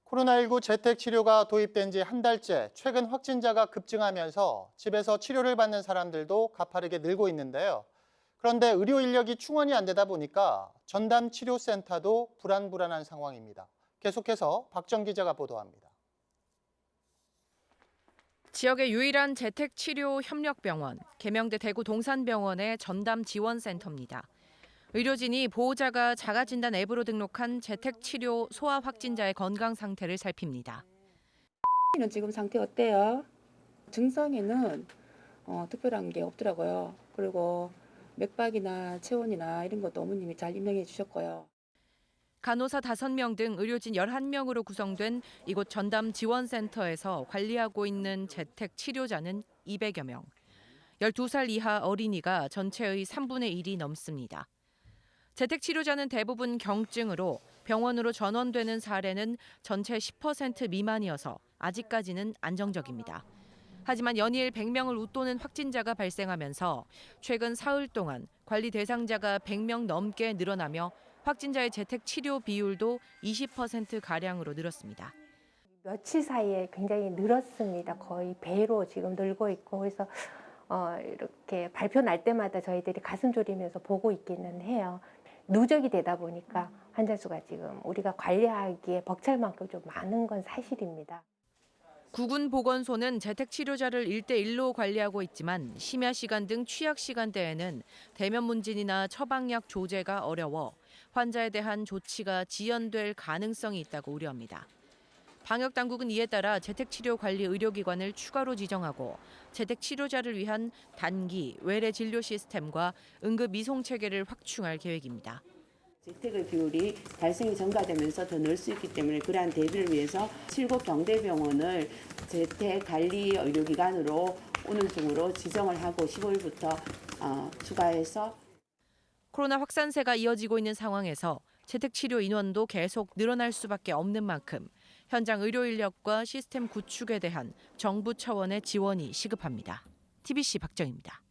코로나19 재택치료가 도입된 지 한 달째 최근 확진자가 급증하면서 집에서 치료를 받는 사람들도 가파르게 늘고 있는데요. 그런데 의료 인력이 충원이 안 되다 보니까 전담치료센터도 불안불안한 상황입니다. 계속해서 박정 기자가 보도합니다. 지역의 유일한 재택치료 협력병원, 계명대 대구 동산병원의 전담지원센터입니다. 의료진이 보호자가 자가진단 앱으로 등록한 재택치료 소아 확진자의 건강 상태를 살핍니다. 는 지금 상태 어때요? 증상에는 특별한 게 없더라고요. 그리고 맥박이나 체온이나 이런 것도 어머님이 잘 임명해 주셨고요. 간호사 5명 등 의료진 11명으로 구성된 이곳 전담지원센터에서 관리하고 있는 재택치료자는 200여 명. 12살 이하 어린이가 전체의 3분의 1이 넘습니다. 재택치료자는 대부분 경증으로 병원으로 전원되는 사례는 전체 10% 미만이어서 아직까지는 안정적입니다. 하지만 연일 100명을 웃도는 확진자가 발생하면서 최근 사흘 동안 관리 대상자가 100명 넘게 늘어나며 확진자의 재택치료 비율도 20%가량으로 늘었습니다. 며칠 사이에 굉장히 늘었습니다. 거의 배로 지금 늘고 있고 그래서 이렇게 발표 날 때마다 저희들이 가슴 졸이면서 보고 있기는 해요. 누적이 되다 보니까 환자 수가 지금 우리가 관리하기에 벅찰 만큼 좀 많은 건 사실입니다. 구군보건소는 재택치료자를 1대1로 관리하고 있지만 심야 시간 등 취약 시간대에는 대면 문진이나 처방약 조제가 어려워 환자에 대한 조치가 지연될 가능성이 있다고 우려합니다. 방역당국은 이에 따라 재택치료 관리 의료기관을 추가로 지정하고 재택치료자를 위한 단기, 외래 진료 시스템과 응급 이송 체계를 확충할 계획입니다. 재택의 비율이 발생이 증가되면서 더 늘 수 있기 때문에 그러한 대비를 위해서 7곳 경대병원을 재택관리 의료기관으로 오늘 중으로 지정을 하고 15일부터 추가해서 코로나 확산세가 이어지고 있는 상황에서 재택치료 인원도 계속 늘어날 수밖에 없는 만큼 현장 의료 인력과 시스템 구축에 대한 정부 차원의 지원이 시급합니다. TBC 박정입니다.